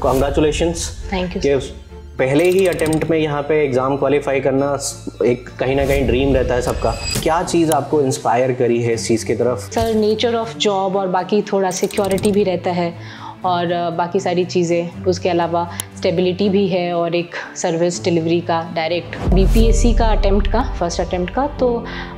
Congratulations. Thank you कि पहले ही attempt में यहाँ पे एग्ज़ाम क्वालिफाई करना एक कहीं ना कहीं ड्रीम रहता है सबका। क्या चीज़ आपको इंस्पायर करी है इस चीज़ की तरफ? सर, नेचर ऑफ जॉब और बाकी थोड़ा सिक्योरिटी भी रहता है और बाकी सारी चीज़ें, उसके अलावा स्टेबिलिटी भी है और एक सर्विस डिलीवरी का डायरेक्ट बीपीएससी का अटेम्प्ट का फर्स्ट अटेम्प्ट का। तो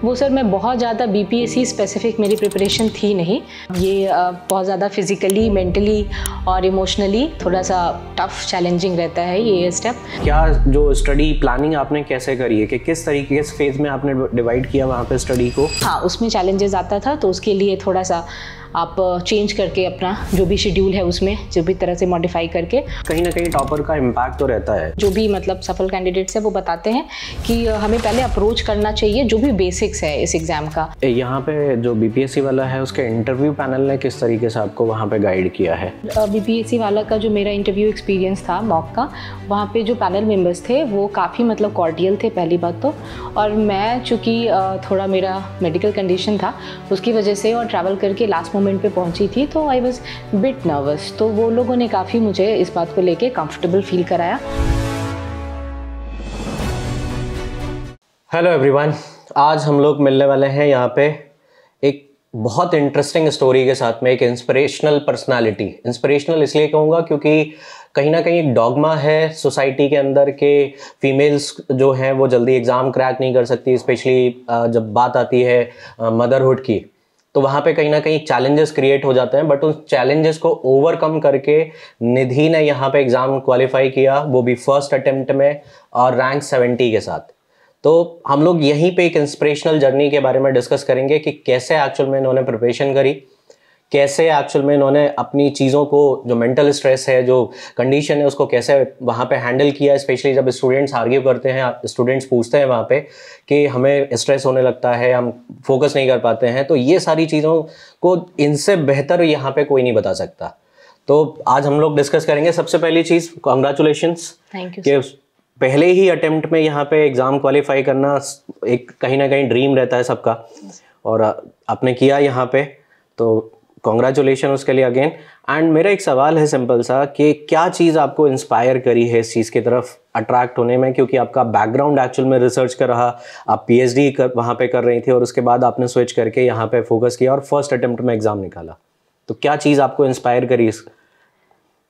वो सर मैं बहुत ज़्यादा बीपीएससी स्पेसिफिक मेरी प्रिपरेशन थी नहीं। ये बहुत ज़्यादा फिज़िकली, मेंटली और इमोशनली थोड़ा सा टफ चैलेंजिंग रहता है ये स्टेप। क्या जो स्टडी प्लानिंग आपने कैसे करी है कि किस तरीके किस फेज़ में आपने डिवाइड किया वहाँ पे स्टडी को? हाँ, उसमें चैलेंजेस आता था तो उसके लिए थोड़ा सा आप चेंज करके अपना जो भी शेड्यूल है उसमें जो भी तरह से मॉडिफाई करके। कहीं ना कहीं टॉपर का इम्पैक्ट तो रहता है। जो भी मतलब सफल कैंडिडेट्स है वो बताते हैं कि हमें पहले अप्रोच करना चाहिए जो भी बेसिक्स है इस एग्ज़ाम का। यहाँ पे जो बीपीएससी वाला है उसके इंटरव्यू पैनल ने किस तरीके से आपको वहाँ पे गाइड किया है? बीपीएससी वाला का जो मेरा इंटरव्यू एक्सपीरियंस था मॉक का, वहाँ पे जो पैनल मेंबर्स थे वो काफ़ी मतलब कॉर्डियल थे पहली बात तो। और मैं चूँकि थोड़ा मेरा मेडिकल कंडीशन था उसकी वजह से और ट्रैवल करके लास्ट मोमेंट पे पहुँची थी तो आई वॉज बिट नर्वस। तो वो लोगों ने काफ़ी मुझे इस बात को लेके कंफर्टेबल फील कराया। हेलो एवरीवन, आज हम लोग मिलने वाले हैं यहाँ पे एक बहुत इंटरेस्टिंग स्टोरी के साथ में, एक इंस्पिरेशनल पर्सनालिटी। इंस्पिरेशनल इसलिए कहूँगा क्योंकि कहीं ना कहीं एक डॉगमा है सोसाइटी के अंदर के फीमेल्स जो हैं वो जल्दी एग्ज़ाम क्रैक नहीं कर सकती, स्पेशली जब बात आती है मदरहुड की। तो वहाँ पे कहीं ना कहीं चैलेंजेस क्रिएट हो जाते हैं, बट उस चैलेंजेस को ओवरकम करके निधि ने यहाँ पे एग्ज़ाम क्वालिफाई किया, वो भी फर्स्ट अटेम्प्ट में और रैंक 70 के साथ। तो हम लोग यहीं पे एक इंस्पिरेशनल जर्नी के बारे में डिस्कस करेंगे कि कैसे एक्चुअल में इन्होंने प्रिपरेशन करी, कैसे एक्चुअल में इन्होंने अपनी चीज़ों को, जो मेंटल स्ट्रेस है, जो कंडीशन है, उसको कैसे वहाँ पे हैंडल किया। स्पेशली जब स्टूडेंट्स आर्ग्यू करते हैं, स्टूडेंट्स पूछते हैं वहाँ पे कि हमें स्ट्रेस होने लगता है, हम फोकस नहीं कर पाते हैं, तो ये सारी चीज़ों को इनसे बेहतर यहाँ पे कोई नहीं बता सकता। तो आज हम लोग डिस्कस करेंगे। सबसे पहली चीज़, कॉन्ग्रेचुलेशंस। Thank you. पहले ही अटेम्प्ट में यहाँ पे एग्ज़ाम क्वालिफाई करना एक कहीं ना कहीं ड्रीम रहता है सबका, और आपने किया यहाँ पे, तो कॉन्ग्रेचुलेशन उसके लिए अगेन। एंड मेरा एक सवाल है सिंपल सा कि क्या चीज़ आपको इंस्पायर करी है इस चीज़ की तरफ अट्रैक्ट होने में? क्योंकि आपका बैकग्राउंड एक्चुअल में रिसर्च का रहा, आप पीएचडी वहाँ पे कर रही थी और उसके बाद आपने स्विच करके यहाँ पे फोकस किया और फर्स्ट अटेम्प्ट में एग्ज़ाम निकाला। तो क्या चीज़ आपको इंस्पायर करी इस?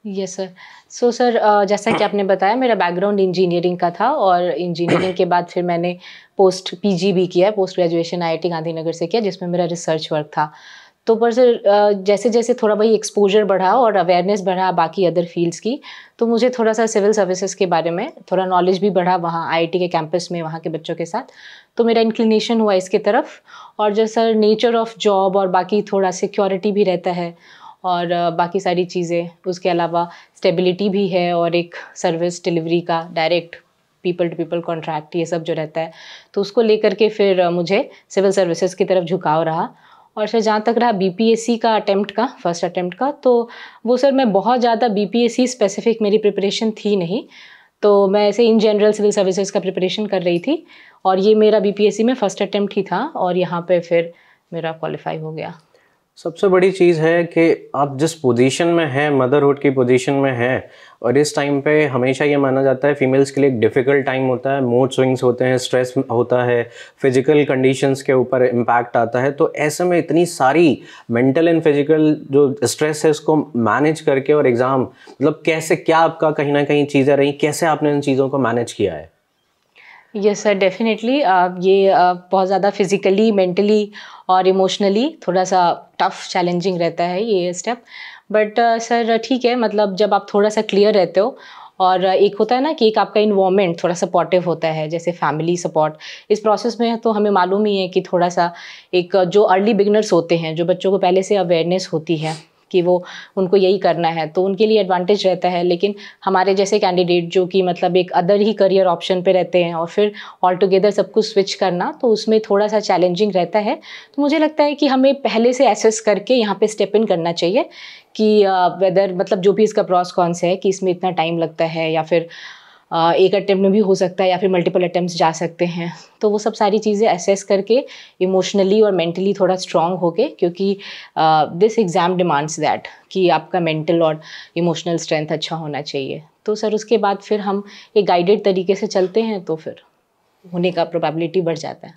Yes sir. सो सर, जैसा कि आपने बताया मेरा बैकग्राउंड इंजीनियरिंग का था और इंजीनियरिंग के बाद फिर मैंने पोस्ट पीजी भी किया है, पोस्ट ग्रेजुएशन आईआईटी गांधीनगर से किया, जिसमें मेरा रिसर्च वर्क था। तो पर सर जैसे जैसे थोड़ा भाई एक्सपोजर बढ़ा और अवेयरनेस बढ़ा बाकी अदर फील्ड्स की, तो मुझे थोड़ा सा सिविल सर्विसेज के बारे में थोड़ा नॉलेज भी बढ़ा वहाँ आईआईटी के कैंपस में, वहाँ के बच्चों के साथ। तो मेरा इंक्लिनेशन हुआ इसके तरफ। और जो सर नेचर ऑफ जॉब और बाकी थोड़ा सिक्योरिटी भी रहता है और बाकी सारी चीज़ें, उसके अलावा स्टेबिलिटी भी है और एक सर्विस डिलीवरी का direct people to people contract, ये सब जो रहता है, तो उसको लेकर के फिर मुझे सिविल सर्विसेज की तरफ झुकाव रहा। और फिर जहाँ तक रहा बीपीएससी का अटेम्प्ट का फर्स्ट अटेम्प्ट का, तो वो सर मैं बहुत ज़्यादा बीपीएससी स्पेसिफिक मेरी प्रिपरेशन थी नहीं। तो मैं ऐसे इन जनरल सिविल सर्विसेज का प्रिपरेशन कर रही थी और ये मेरा बीपीएससी में फर्स्ट अटेम्प्ट ही था और यहाँ पे फिर मेरा क्वालिफाई हो गया। सबसे बड़ी चीज़ है कि आप जिस पोजीशन में हैं, मदरहुड की पोजीशन में हैं, और इस टाइम पे हमेशा ये माना जाता है फीमेल्स के लिए एक डिफ़िकल्ट टाइम होता है, मूड स्विंग्स होते हैं, स्ट्रेस होता है, फिजिकल कंडीशंस के ऊपर इम्पैक्ट आता है। तो ऐसे में इतनी सारी मेंटल एंड फिजिकल जो स्ट्रेस है उसको मैनेज करके और एग्ज़ाम, मतलब कैसे, क्या आपका कहीं ना कहीं चीज़ें रही, कैसे आपने इन चीज़ों को मैनेज किया है? यस सर, डेफिनेटली ये बहुत ज़्यादा फिज़िकली, मेंटली और इमोशनली थोड़ा सा टफ चैलेंजिंग रहता है ये स्टेप। बट सर ठीक है, मतलब जब आप थोड़ा सा क्लियर रहते हो और एक होता है ना कि एक आपका इन्वायरमेंट थोड़ा सपोर्टिव होता है, जैसे फैमिली सपोर्ट इस प्रोसेस में, तो हमें मालूम ही है कि थोड़ा सा एक जो अर्ली बिगनर्स होते हैं, जो बच्चों को पहले से अवेयरनेस होती है कि वो उनको यही करना है, तो उनके लिए एडवांटेज रहता है। लेकिन हमारे जैसे कैंडिडेट जो कि मतलब एक अदर ही करियर ऑप्शन पे रहते हैं और फिर ऑल टुगेदर सब कुछ स्विच करना, तो उसमें थोड़ा सा चैलेंजिंग रहता है। तो मुझे लगता है कि हमें पहले से एसेस करके यहाँ पे स्टेप इन करना चाहिए कि वेदर मतलब जो भी इसका प्रॉस कॉन्स है कि इसमें इतना टाइम लगता है या फिर एक अटेम्प्ट में भी हो सकता है या फिर मल्टीपल अटेम्प्ट्स जा सकते हैं। तो वो सब सारी चीज़ें असेस करके इमोशनली और मेंटली थोड़ा स्ट्रांग होके, क्योंकि दिस एग्ज़ाम डिमांड्स दैट कि आपका मेंटल और इमोशनल स्ट्रेंथ अच्छा होना चाहिए। तो सर उसके बाद फिर हम एक गाइडेड तरीके से चलते हैं तो फिर होने का प्रोबेबिलिटी बढ़ जाता है।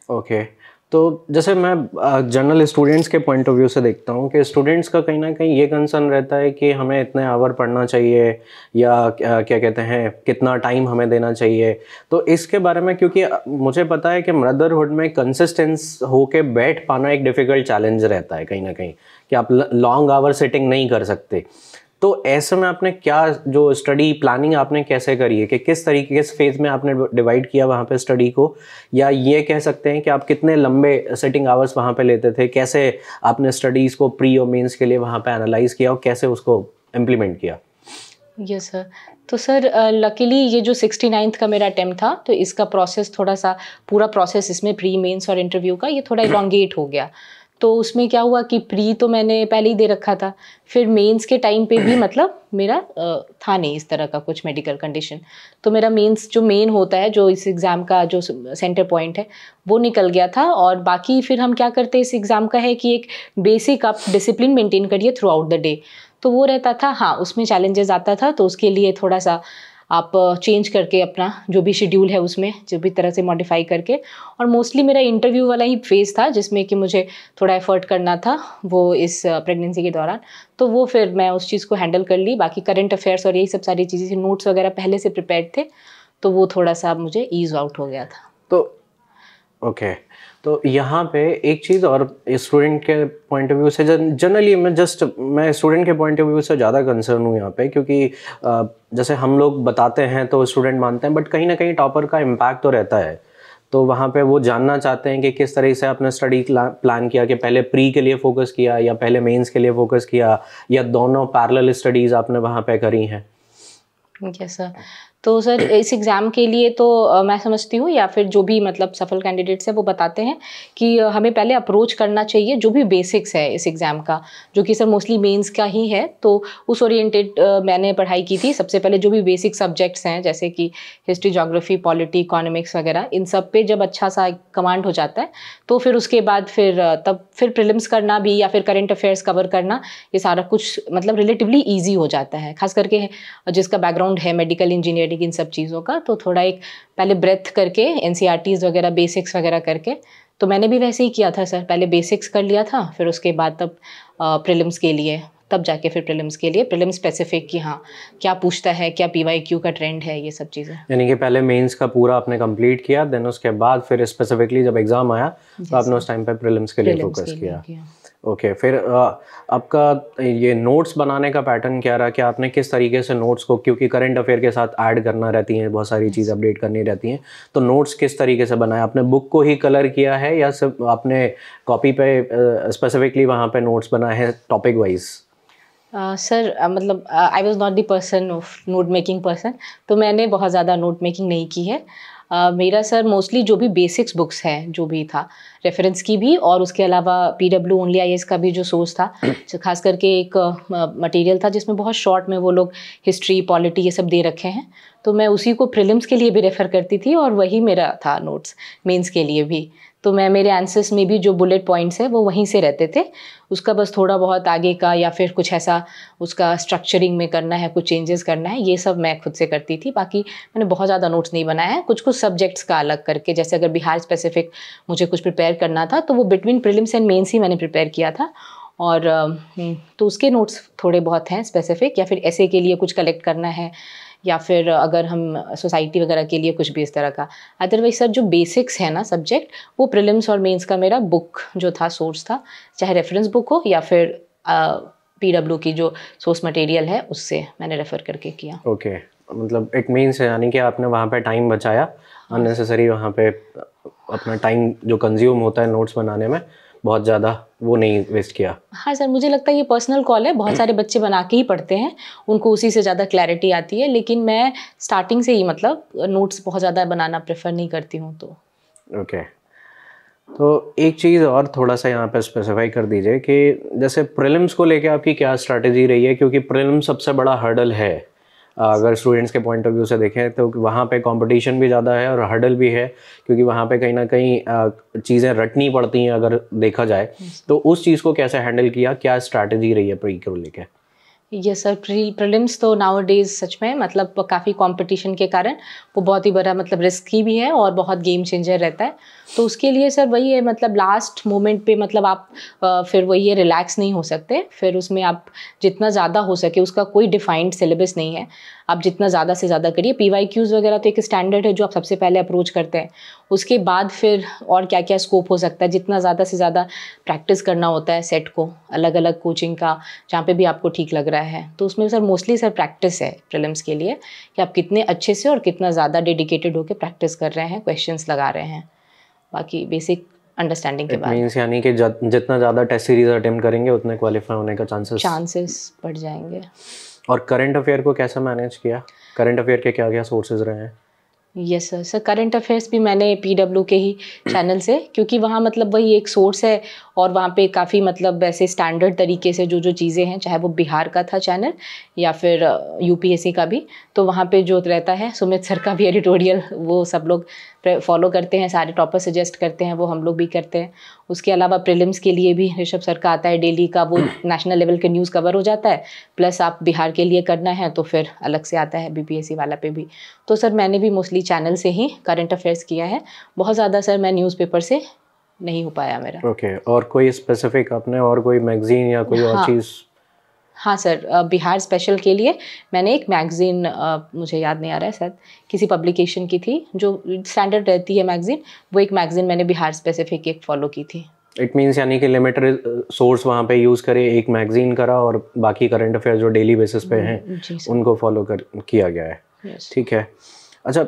ओके तो जैसे मैं जनरल स्टूडेंट्स के पॉइंट ऑफ व्यू से देखता हूँ कि स्टूडेंट्स का कहीं ना कहीं ये कंसर्न रहता है कि हमें इतने आवर पढ़ना चाहिए या क्या कहते हैं कितना टाइम हमें देना चाहिए। तो इसके बारे में, क्योंकि मुझे पता है कि मदरहुड में कंसिस्टेंस होके बैठ पाना एक डिफ़िकल्ट चैलेंज रहता है कहीं ना कहीं, कि आप लॉन्ग आवर सिटिंग नहीं कर सकते। तो ऐसे में आपने क्या जो स्टडी प्लानिंग आपने कैसे करी है, कि किस तरीके किस फेज में आपने डिवाइड किया वहाँ पे स्टडी को, या ये कह सकते हैं कि आप कितने लंबे सिटिंग आवर्स वहाँ पे लेते थे, कैसे आपने स्टडीज़ को प्री और मेंस के लिए वहाँ पे एनालाइज किया और कैसे उसको इम्प्लीमेंट किया? Yes sir. तो सर लकीली ये जो 69th का मेरा अटेम्प्ट था, तो इसका प्रोसेस थोड़ा सा, पूरा प्रोसेस इसमें प्री मेंस और इंटरव्यू का ये थोड़ा इलॉन्गेट हो गया। तो उसमें क्या हुआ कि प्री तो मैंने पहले ही दे रखा था, फिर मेंस के टाइम पे भी मतलब मेरा था नहीं इस तरह का कुछ मेडिकल कंडीशन। तो मेरा मेंस जो मेन होता है, जो इस एग्ज़ाम का जो सेंटर पॉइंट है, वो निकल गया था। और बाकी फिर हम क्या करते हैं इस एग्ज़ाम का है कि एक बेसिक आप डिसिप्लिन मेंटेन करिए थ्रू आउट द डे, तो वो रहता था। हाँ, उसमें चैलेंजेस आता था, तो उसके लिए थोड़ा सा आप चेंज करके अपना जो भी शेड्यूल है उसमें जो भी तरह से मॉडिफाई करके, और मोस्टली मेरा इंटरव्यू वाला ही फेज़ था जिसमें कि मुझे थोड़ा एफर्ट करना था वो इस प्रेगनेंसी के दौरान। तो वो फिर मैं उस चीज़ को हैंडल कर ली। बाकी करंट अफेयर्स और यही सब सारी चीज़ें, नोट्स वगैरह पहले से प्रिपेयर्ड थे, तो वो थोड़ा सा मुझे ईज़ आउट हो गया था। तो ओके तो यहाँ पे एक चीज़ और, स्टूडेंट के पॉइंट ऑफ व्यू से जनरली मैं स्टूडेंट के पॉइंट ऑफ व्यू से ज़्यादा कंसर्न हूँ यहाँ पे, क्योंकि जैसे हम लोग बताते हैं तो स्टूडेंट मानते हैं, बट कहीं ना कहीं टॉपर का इम्पैक्ट तो रहता है। तो वहाँ पे वो जानना चाहते हैं कि किस तरह से आपने स्टडी प्लान किया, कि पहले प्री के लिए फोकस किया या पहले मेंस के लिए फोकस किया, या दोनों पैरेलल स्टडीज़ आपने वहाँ पे करी हैं? Yes sir. तो सर इस एग्ज़ाम के लिए तो मैं समझती हूँ, या फिर जो भी मतलब सफल कैंडिडेट्स हैं वो बताते हैं कि हमें पहले अप्रोच करना चाहिए जो भी बेसिक्स है इस एग्ज़ाम का, जो कि सर मोस्टली मेंस का ही है। तो उस ओरिएंटेड मैंने पढ़ाई की थी। सबसे पहले जो भी बेसिक सब्जेक्ट्स हैं जैसे कि हिस्ट्री, ज्योग्राफी, पॉलिटी, इकोनॉमिक्स वगैरह, इन सब पे जब अच्छा सा कमांड हो जाता है तो फिर उसके बाद तब फिर प्रीलिम्स करना भी या फिर करंट अफेयर्स कवर करना, ये सारा कुछ मतलब रिलेटिवली ईजी हो जाता है। खास करके जिसका बैकग्राउंड है मेडिकल इंजीनियरिंग, इन सब चीज़ों का, तो थोड़ा एक पहले ब्रेथ करके एनसीईआरटीज़ वगैरह बेसिक्स वगैरह करके, तो मैंने भी वैसे ही किया था सर। पहले बेसिक्स कर लिया था, फिर उसके बाद तब प्रीलिम्स के लिए, तब जाके फिर प्रीलिम्स के लिए प्रीलिम स्पेसिफिक कि हाँ क्या पूछता है, क्या पीवाईक्यू का ट्रेंड है, ये सब चीज़ें। यानी कि पहले मेंस का पूरा आपने कंप्लीट किया, देन उसके बाद फिर स्पेसिफिकली जब एग्ज़ाम आया तो आपने उस टाइम पे प्रीलिम्स के लिए फोकस किया। ओके फिर आपका ये नोट्स बनाने का पैटर्न क्या रहा, कि आपने किस तरीके से नोट्स को, क्योंकि करंट अफेयर के साथ ऐड करना रहती हैं, बहुत सारी चीज़ अपडेट करनी रहती हैं, तो नोट्स किस तरीके से बनाया? आपने बुक को ही कलर किया है या सिर्फ आपने कॉपी पे स्पेसिफिकली वहाँ पे नोट्स बनाए हैं टॉपिक वाइज? सर मतलब I was not the person of note making person, तो मैंने बहुत ज़्यादा नोट मेकिंग नहीं की है। मेरा सर मोस्टली जो भी बेसिक्स बुक्स हैं जो भी था, रेफरेंस की भी, और उसके अलावा पीडब्ल्यू ओनली आईएएस का भी जो सोर्स था, खास करके एक मटेरियल था जिसमें बहुत शॉर्ट में वो लोग हिस्ट्री, पॉलिटी ये सब दे रखे हैं, तो मैं उसी को प्रीलिम्स के लिए भी रेफ़र करती थी और वही मेरा था नोट्स मेंस के लिए भी। तो मेरे आंसर्स में भी जो बुलेट पॉइंट्स हैं वो वहीं से रहते थे। उसका बस थोड़ा बहुत आगे का या फिर कुछ ऐसा उसका स्ट्रक्चरिंग में करना है, कुछ चेंजेस करना है, ये सब मैं खुद से करती थी। बाकी मैंने बहुत ज़्यादा नोट्स नहीं बनाया है, कुछ कुछ सब्जेक्ट्स का अलग करके, जैसे अगर बिहार स्पेसिफिक मुझे कुछ प्रिपेयर करना था तो वो बिटवीन प्रीलिम्स एंड मेंस ही मैंने प्रिपेयर किया था। और तो उसके नोट्स थोड़े बहुत हैं स्पेसिफिक, या फिर ऐसे के लिए कुछ कलेक्ट करना है, या फिर अगर हम सोसाइटी वगैरह के लिए कुछ भी इस तरह का। अदरवाइज सर जो बेसिक्स है ना सब्जेक्ट, वो प्रीलिम्स और मेंस का मेरा बुक जो था सोर्स था, चाहे रेफरेंस बुक हो या फिर पीडब्ल्यू की जो सोर्स मटेरियल है उससे मैंने रेफ़र करके किया। ओके मतलब इट मीन्स यानी कि आपने वहाँ पे टाइम बचाया, अननेसेसरी वहाँ पे अपना टाइम जो कंज्यूम होता है नोट्स बनाने में बहुत ज़्यादा वो नहीं वेस्ट किया। हाँ सर, मुझे लगता है ये पर्सनल कॉल है, बहुत सारे बच्चे बना के ही पढ़ते हैं, उनको उसी से ज़्यादा क्लैरिटी आती है, लेकिन मैं स्टार्टिंग से ही मतलब नोट्स बहुत ज़्यादा बनाना प्रेफर नहीं करती हूँ। तो ओके तो एक चीज़ और थोड़ा सा यहाँ पे स्पेसिफाई कर दीजिए कि जैसे प्रीलिम्स को लेके आपकी क्या स्ट्रैटेजी रही है, क्योंकि प्रीलिम्स सबसे बड़ा हर्डल है अगर स्टूडेंट्स के पॉइंट ऑफ व्यू से देखें तो वहाँ पे कंपटीशन भी ज़्यादा है और हर्डल भी है, क्योंकि वहाँ पे कहीं ना कहीं चीज़ें रटनी पड़ती हैं अगर देखा जाए। तो उस चीज़ को कैसे हैंडल किया, क्या स्ट्रैटेजी रही है प्री को लेके? यस सर, प्रीलिम्स तो नाउ डेज सच में मतलब काफ़ी कंपटीशन के कारण वो बहुत ही बड़ा मतलब रिस्की भी है और बहुत गेम चेंजर रहता है। तो उसके लिए सर वही है, मतलब लास्ट मोमेंट पे मतलब आप फिर वही है, रिलैक्स नहीं हो सकते। फिर उसमें आप जितना ज़्यादा हो सके, उसका कोई डिफाइंड सिलेबस नहीं है, आप जितना ज़्यादा से ज़्यादा करिए। PYQs वगैरह तो एक स्टैंडर्ड है जो आप सबसे पहले अप्रोच करते हैं, उसके बाद फिर और क्या क्या स्कोप हो सकता है, जितना ज़्यादा से ज़्यादा प्रैक्टिस करना होता है सेट को, अलग अलग कोचिंग का जहाँ पे भी आपको ठीक लग रहा है। तो उसमें सर मोस्टली सर प्रैक्टिस है प्रीलिम्स के लिए, कि आप कितने अच्छे से और कितना ज़्यादा डेडिकेटेड होकर प्रैक्टिस कर रहे हैं, क्वेश्चंस लगा रहे हैं, बाकी बेसिक अंडरस्टैंडिंग के बाद। मीन्स यानी कि जितना ज़्यादा टेस्ट सीरीज अटेम्प्ट करेंगे उतने क्वालिफाई होने का चांसेस बढ़ जाएंगे। और करंट अफेयर को कैसे मैनेज किया? करंट अफेयर के क्या क्या सोर्सेज रहे हैं? Yes sir, sir current affairs भी मैंने PW के ही चैनल से, क्योंकि वहाँ मतलब वही एक सोर्स है और वहाँ पे काफ़ी मतलब ऐसे स्टैंडर्ड तरीके से जो जो चीज़ें हैं, चाहे वो बिहार का था चैनल या फिर UPSC का भी, तो वहाँ पे जो रहता है सुमित सर का भी एडिटोरियल, वो सब लोग फॉलो करते हैं, सारे टॉपर सजेस्ट करते हैं, वो हम लोग भी करते हैं। उसके अलावा प्रीलिम्स के लिए भी ऋषभ सर का आता है डेली का, वो नेशनल लेवल के न्यूज़ कवर हो जाता है, प्लस आप बिहार के लिए करना है तो फिर अलग से आता है BPSC वाला पे भी। तो सर मैंने भी मोस्टली चैनल से ही करंट अफेयर्स किया है, बहुत ज़्यादा सर मैं न्यूज़पेपर से नहीं हो पाया मेरा। ओके, और कोई स्पेसिफिक आपने और कोई मैगजीन या कोई और चीज़? हाँ सर, बिहार स्पेशल के लिए मैंने एक मैगज़ीन, मुझे याद नहीं आ रहा है, शायद किसी पब्लिकेशन की थी जो स्टैंडर्ड रहती है मैगज़ीन, वो एक मैगज़ीन मैंने बिहार स्पेसिफिक एक फॉलो की थी। इट मीन्स यानी कि लिमिटेड सोर्स वहाँ पे यूज़ करे, एक मैगजीन करा और बाकी करंट अफेयर जो डेली बेसिस पे हैं उनको फॉलो किया गया है। ठीक है। अच्छा,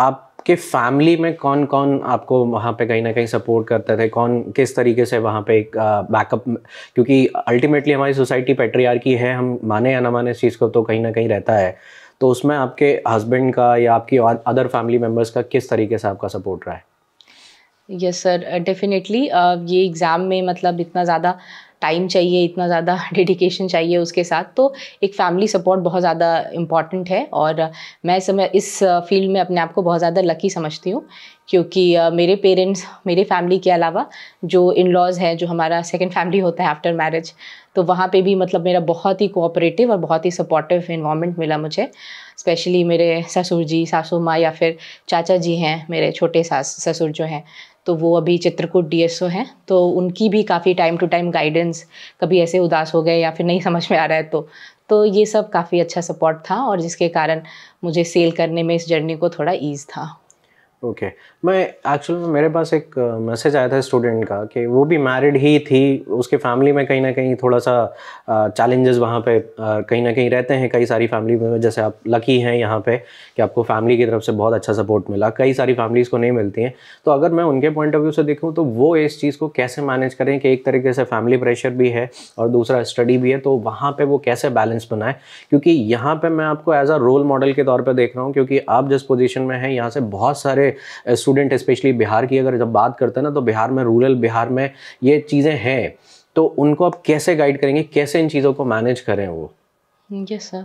आपके फैमिली में कौन कौन आपको वहाँ पे कहीं ना कहीं सपोर्ट करते थे? कौन किस तरीके से वहाँ पे एक बैकअप, क्योंकि अल्टीमेटली हमारी सोसाइटी पैट्रियार्की है, हम माने या ना माने इस चीज़ को, तो कहीं ना कहीं रहता है। तो उसमें आपके हस्बैंड का या आपकी अदर फैमिली मेम्बर्स का किस तरीके से आपका सपोर्ट रहा है? यस सर, डेफिनेटली ये एग्ज़ाम में मतलब इतना ज़्यादा टाइम चाहिए, इतना ज़्यादा डेडिकेशन चाहिए उसके साथ, तो एक फैमिली सपोर्ट बहुत ज़्यादा इम्पॉर्टेंट है। और मैं इस फील्ड में अपने आप को बहुत ज़्यादा लकी समझती हूँ, क्योंकि मेरे पेरेंट्स, मेरे फैमिली के अलावा जो इन लॉज़ हैं, जो हमारा सेकंड फैमिली होता है आफ्टर मैरिज, तो वहाँ पे भी मतलब मेरा बहुत ही कोऑपरेटिव और बहुत ही सपोर्टिव एनवायरनमेंट मिला मुझे। स्पेशली मेरे ससुर जी, सासू माँ या फिर चाचा जी हैं, मेरे छोटे ससुर जो हैं, तो वो अभी चित्रकूट DSO हैं, तो उनकी भी काफ़ी टाइम टू टाइम गाइडेंस, कभी ऐसे उदास हो गए या फिर नहीं समझ में आ रहा है तो ये सब काफ़ी अच्छा सपोर्ट था, और जिसके कारण मुझे सेल करने में इस जर्नी को थोड़ा ईज़ था। ओके, मैं एक्चुअल में मेरे पास एक मैसेज आया था स्टूडेंट का कि वो भी मैरिड ही थी, उसके फैमिली में कहीं ना कहीं थोड़ा सा चैलेंजेस वहाँ पे कहीं ना कहीं रहते हैं। कई सारी फैमिली में, जैसे आप लकी हैं यहाँ पे कि आपको फैमिली की तरफ से बहुत अच्छा सपोर्ट मिला, कई सारी फैमिलीज़ को नहीं मिलती हैं। तो अगर मैं उनके पॉइंट ऑफ व्यू से देखूँ तो वो इस चीज़ को कैसे मैनेज करें कि एक तरीके से फैमिली प्रेशर भी है और दूसरा स्टडी भी है, तो वहाँ पर वो कैसे बैलेंस बनाए? क्योंकि यहाँ पर मैं आपको एज अ रोल मॉडल के तौर पर देख रहा हूँ, क्योंकि आप जिस पोजिशन में हैं यहाँ से बहुत सारे स्टूडेंट, स्पेशली बिहार की अगर जब बात करते हैं ना, तो बिहार में, रूरल बिहार में ये चीज़ें हैं, तो उनको आप कैसे गाइड करेंगे, कैसे इन चीज़ों को मैनेज करें वो? यस सर,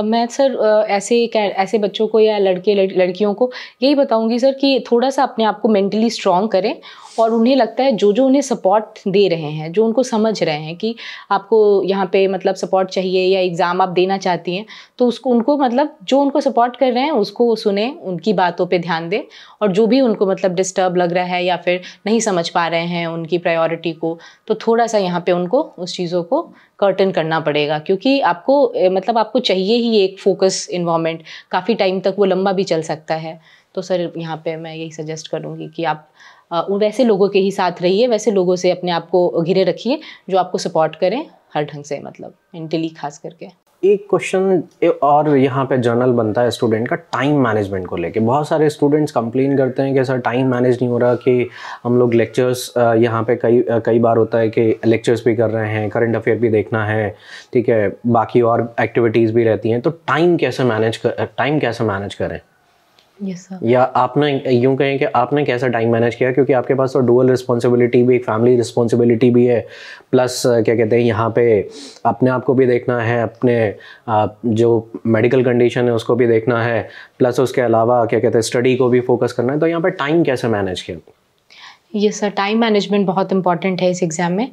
मैं सर ऐसे बच्चों को या लड़कियों को यही बताऊंगी सर कि थोड़ा सा अपने आप को मेंटली स्ट्रॉन्ग करें, और उन्हें लगता है जो उन्हें सपोर्ट दे रहे हैं, जो उनको समझ रहे हैं कि आपको यहाँ पे मतलब सपोर्ट चाहिए या एग्ज़ाम आप देना चाहती हैं, तो उनको मतलब जो उनको सपोर्ट कर रहे हैं उसको सुने, उनकी बातों पे ध्यान दें, और जो भी उनको मतलब डिस्टर्ब लग रहा है या फिर नहीं समझ पा रहे हैं उनकी प्रायोरिटी को, तो थोड़ा सा यहाँ पे उनको उस चीज़ों को कर्टन करना पड़ेगा, क्योंकि आपको मतलब आपको चाहिए ही एक फोकस इन्वायरमेंट, काफ़ी टाइम तक वो लंबा भी चल सकता है। तो सर यहाँ पे मैं यही सजेस्ट करूँगी कि आप वैसे लोगों के ही साथ रहिए, वैसे लोगों से अपने आप को घिरे रखिए जो आपको सपोर्ट करें हर ढंग से, मतलब मेंटली खास करके। एक क्वेश्चन और यहाँ पे जर्नल बनता है स्टूडेंट का, टाइम मैनेजमेंट को लेके। बहुत सारे स्टूडेंट्स कंप्लेन करते हैं कि सर टाइम मैनेज नहीं हो रहा, कि हम लोग लेक्चर्स यहाँ पे कई बार होता है कि लेक्चर्स भी कर रहे हैं, करंट अफेयर भी देखना है, ठीक है, बाकी और एक्टिविटीज़ भी रहती हैं, तो टाइम कैसे मैनेज करें? Yes sir. या आपने यूँ कहें कि आपने कैसा टाइम मैनेज किया, क्योंकि आपके पास तो डुअल रिस्पॉन्सिबिलिटी भी, एक फैमिली रिस्पॉन्सिबिलिटी भी है, प्लस क्या कहते हैं यहाँ पे अपने आप को भी देखना है, अपने जो मेडिकल कंडीशन है उसको भी देखना है, प्लस उसके अलावा क्या कहते हैं स्टडी को भी फोकस करना है, तो यहाँ पे टाइम कैसे मैनेज किया? ये सर टाइम मैनेजमेंट बहुत इंपॉर्टेंट है इस एग्ज़ाम में।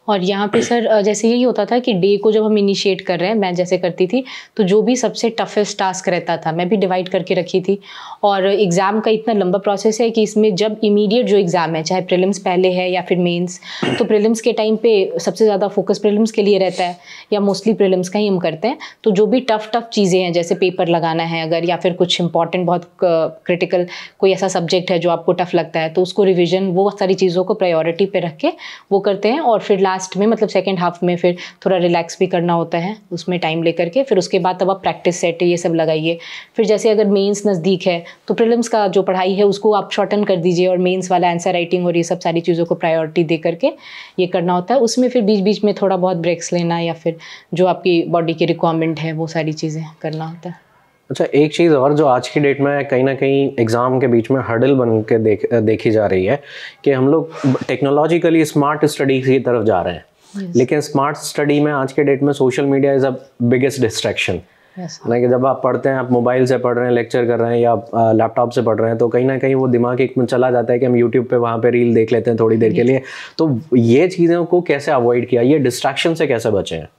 और यहाँ पे सर जैसे यही होता था कि डे को जब हम इनिशिएट कर रहे हैं, मैं जैसे करती थी, तो जो भी सबसे टफेस्ट टास्क रहता था मैं भी डिवाइड करके रखी थी। और एग्ज़ाम का इतना लंबा प्रोसेस है कि इसमें जब इमीडिएट जो एग्ज़ाम है, चाहे प्रीलिम्स पहले है या फिर मेंस, तो प्रीलिम्स के टाइम पे सबसे ज़्यादा फोकस प्रीलिम्स के लिए रहता है, या मोस्टली प्रीलिम्स का ही हम करते हैं। तो जो भी टफ चीज़ें हैं, जैसे पेपर लगाना है अगर, या फिर कुछ इंपॉर्टेंट बहुत क्रिटिकल कोई ऐसा सब्जेक्ट है जो आपको टफ लगता है, तो उसको रिविज़न, वो सारी चीज़ों को प्रायोरिटी पे रख के वो करते हैं। और फिर लास्ट में मतलब सेकंड हाफ में फिर थोड़ा रिलैक्स भी करना होता है उसमें टाइम लेकर के, फिर उसके बाद तब आप प्रैक्टिस सेट ये सब लगाइए। फिर जैसे अगर मेंस नज़दीक है तो प्रीलिम्स का जो पढ़ाई है उसको आप शॉर्टन कर दीजिए, और मेंस वाला आंसर राइटिंग और ये सब सारी चीज़ों को प्रायोरिटी दे करके ये करना होता है। उसमें फिर बीच बीच में थोड़ा बहुत ब्रेक्स लेना, या फिर जो आपकी बॉडी की रिक्वायरमेंट है वो सारी चीज़ें करना होता है। अच्छा, एक चीज़ और जो आज की डेट में कहीं ना कहीं एग्ज़ाम के बीच में हर्डल बन के देखी जा रही है कि हम लोग टेक्नोलॉजिकली स्मार्ट स्टडी की तरफ जा रहे हैं, लेकिन स्मार्ट स्टडी में आज के डेट में social media is a biggest distraction. ना कि जब आप पढ़ते हैं, आप मोबाइल से पढ़ रहे हैं, लेक्चर कर रहे हैं, या लैपटॉप से पढ़ रहे हैं, तो कहीं ना कहीं वो दिमाग एक में चला जाता है कि हम यूट्यूब पे वहाँ पे रील देख लेते हैं थोड़ी देर के लिए। तो ये चीज़ों को कैसे अवॉइड किया, ये डिस्ट्रैक्शन से कैसे बचे हैं?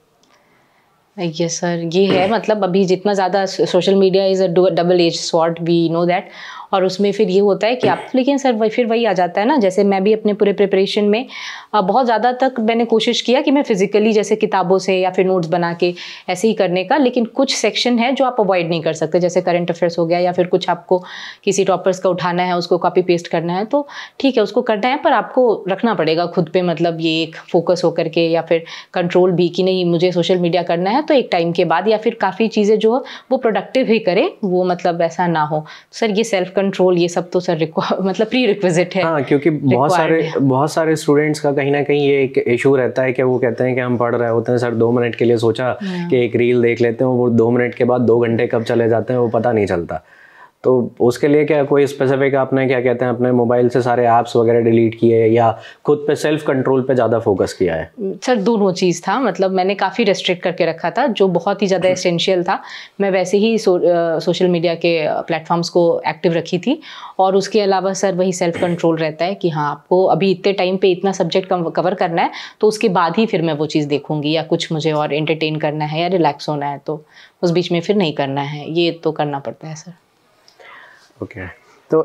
यस सर, ये है मतलब अभी जितना ज़्यादा social media is a double edge sword, we know that. और उसमें फिर ये होता है कि आप, लेकिन सर फिर वही आ जाता है ना, जैसे मैं भी अपने पूरे प्रिपरेशन में बहुत ज़्यादा तक मैंने कोशिश किया कि मैं फिजिकली जैसे किताबों से या फिर नोट्स बना के ऐसे ही करने का, लेकिन कुछ सेक्शन है जो आप अवॉइड नहीं कर सकते, जैसे करंट अफेयर्स हो गया, या फिर कुछ आपको किसी टॉपर्स का उठाना है, उसको कॉपी पेस्ट करना है, तो ठीक है उसको करना है, पर आपको रखना पड़ेगा खुद पे, मतलब ये एक फोकस होकर के, या फिर कंट्रोल भी कि नहीं मुझे सोशल मीडिया करना है तो एक टाइम के बाद, या फिर काफ़ी चीज़ें जो वो प्रोडक्टिव ही करे, वो मतलब ऐसा ना हो। सर ये सेल्फ कंट्रोल ये सब तो सर मतलब प्री रिक्विजिट है। हाँ, क्योंकि बहुत सारे स्टूडेंट्स का कहीं ना कहीं ये एक इशू रहता है कि वो कहते हैं कि हम पढ़ रहे होते हैं सर, 2 मिनट के लिए सोचा कि एक रील देख लेते हैं, वो 2 मिनट के बाद 2 घंटे कब चले जाते हैं वो पता नहीं चलता। तो उसके लिए क्या कोई स्पेसिफिक आपने क्या कहते हैं अपने मोबाइल से सारे ऐप्स वगैरह डिलीट किए, या खुद पे सेल्फ कंट्रोल पे ज़्यादा फोकस किया है? सर दोनों चीज़ था, मतलब मैंने काफ़ी रेस्ट्रिक्ट करके रखा था, जो बहुत ही ज़्यादा एसेंशियल था मैं वैसे ही सोशल मीडिया के प्लेटफॉर्म्स को एक्टिव रखी थी। और उसके अलावा सर वही सेल्फ कंट्रोल रहता है कि हाँ आपको अभी इतने टाइम पे इतना सब्जेक्ट कवर करना है, तो उसके बाद ही फिर मैं वो चीज़ देखूंगी, या कुछ मुझे और एंटरटेन करना है या रिलैक्स होना है तो उस बीच में फिर नहीं करना है, ये तो करना पड़ता है सर। ओके, तो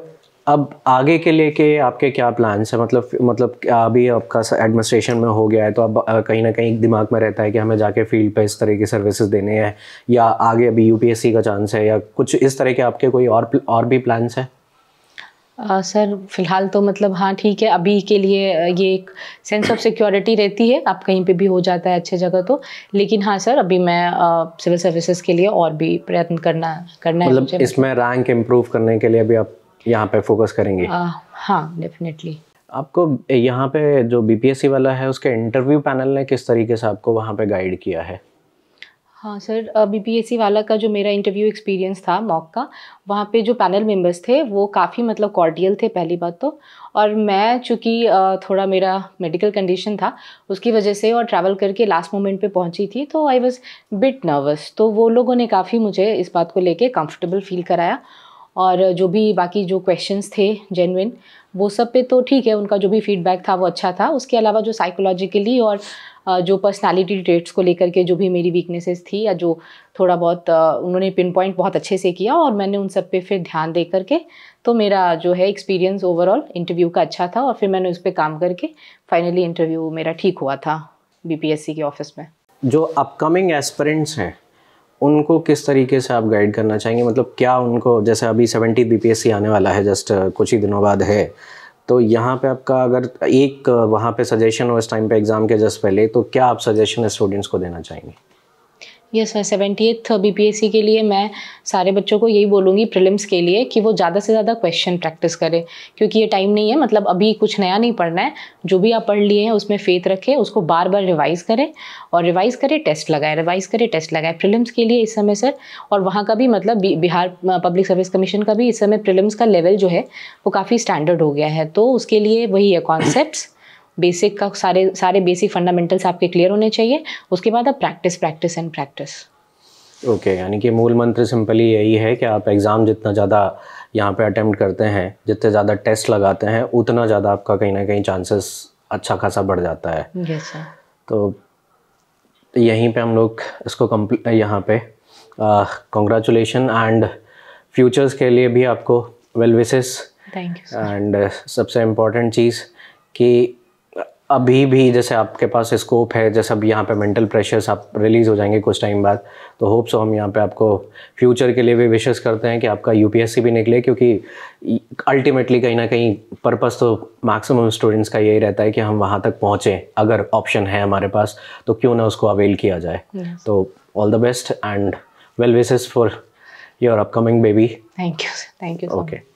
अब आगे के लिए के आपके क्या प्लान्स हैं? मतलब अभी आपका एडमिनिस्ट्रेशन में हो गया है, तो अब कहीं ना कहीं दिमाग में रहता है कि हमें जाके फील्ड पे इस तरह की सर्विसेज देने हैं, या आगे अभी यूपीएससी का चांस है, या कुछ इस तरह के आपके कोई और भी प्लान्स हैं? सर फिलहाल तो मतलब हाँ ठीक है, अभी के लिए ये एक सेंस ऑफ सिक्योरिटी रहती है, आप कहीं पे भी हो जाता है अच्छे जगह तो। लेकिन हाँ सर अभी मैं सिविल सर्विसेज के लिए और भी प्रयत्न करना है मतलब मुझे। इसमें रैंक इम्प्रूव करने के लिए भी आप यहाँ पे फोकस करेंगे? हाँ डेफिनेटली। आपको यहाँ पे जो बीपीएससी वाला है उसके इंटरव्यू पैनल ने किस तरीके से आपको वहाँ पे गाइड किया है? हाँ सर, बीपीएससी वाला का जो मेरा इंटरव्यू एक्सपीरियंस था मॉक का, वहाँ पे जो पैनल मेंबर्स थे वो काफ़ी मतलब कॉर्डियल थे पहली बात तो। और मैं चूँकि थोड़ा मेरा मेडिकल कंडीशन था उसकी वजह से, और ट्रैवल करके लास्ट मोमेंट पे पहुँची थी, तो आई वाज बिट नर्वस। तो वो लोगों ने काफ़ी मुझे इस बात को लेके कंफर्टेबल फील कराया। और जो भी बाकी जो क्वेश्चंस थे जेन्युइन, वो सब पे तो ठीक है, उनका जो भी फीडबैक था वो अच्छा था। उसके अलावा जो साइकोलॉजिकली और जो पर्सनालिटी ट्रेट्स को लेकर के जो भी मेरी वीकनेसेस थी, या जो थोड़ा बहुत उन्होंने पिन पॉइंट बहुत अच्छे से किया, और मैंने उन सब पे फिर ध्यान दे करके, तो मेरा जो है एक्सपीरियंस ओवरऑल इंटरव्यू का अच्छा था। और फिर मैंने उस पर काम करके फाइनली इंटरव्यू मेरा ठीक हुआ था बीपीएससी के ऑफिस में। जो अपकमिंग एस्पिरेंट्स हैं उनको किस तरीके से आप गाइड करना चाहेंगे? मतलब क्या उनको, जैसे अभी 70 बीपीएससी आने वाला है, जस्ट कुछ ही दिनों बाद है, तो यहाँ पे आपका अगर एक वहाँ पे सजेशन हो इस टाइम पे एग्ज़ाम के जस्ट पहले, तो क्या आप सजेशन स्टूडेंट्स को देना चाहेंगे? यस सर, 78th बीपीएससी के लिए मैं सारे बच्चों को यही बोलूँगी प्रीलिम्स के लिए कि वो ज़्यादा से ज़्यादा क्वेश्चन प्रैक्टिस करें, क्योंकि ये टाइम नहीं है, मतलब अभी कुछ नया नहीं पढ़ना है, जो भी आप पढ़ लिए हैं उसमें फेथ रखें, उसको बार बार रिवाइज़ करें और रिवाइज़ करें, टेस्ट लगाए, रिवाइज़ करें, टेस्ट लगाए प्रीलिम्स के लिए इस समय सर। और वहाँ का भी मतलब बिहार पब्लिक सर्विस कमीशन का भी इस समय प्रीलिम्स का लेवल जो है वो काफ़ी स्टैंडर्ड हो गया है, तो उसके लिए वही है कॉन्सेप्ट्स बेसिक का, सारे बेसिक फंडामेंटल्स आपके क्लियर होने चाहिए, उसके बाद आप practice practice and practice. Okay, यानी कि मूल मंत्र सिंपली यही है कि आप एग्ज़ाम जितना ज़्यादा यहाँ पे अटेम्प्ट करते हैं, जितने ज़्यादा टेस्ट लगाते हैं, उतना ज़्यादा आपका कहीं ना कहीं चांसेस अच्छा खासा बढ़ जाता है। Yes sir. तो यहीं पे हम लोग इसको यहाँ पे कॉन्ग्रेचुलेशन एंड फ्यूचर्स के लिए भी आपको well wishes. Thank you sir. And सबसे इम्पोर्टेंट चीज़ कि अभी भी जैसे आपके पास स्कोप है, जैसे अब यहाँ पे मेंटल प्रेशर्स आप रिलीज़ हो जाएंगे कुछ टाइम बाद, तो होप सो हम यहाँ पे आपको फ्यूचर के लिए भी विशेस करते हैं कि आपका यूपीएससी भी निकले, क्योंकि अल्टीमेटली कहीं ना कहीं पर्पस तो मैक्सिमम स्टूडेंट्स का यही रहता है कि हम वहाँ तक पहुँचें, अगर ऑप्शन है हमारे पास तो क्यों ना उसको अवेल किया जाए। तो all the best and well wishes for your upcoming baby. Thank you sir, thank you. Okay.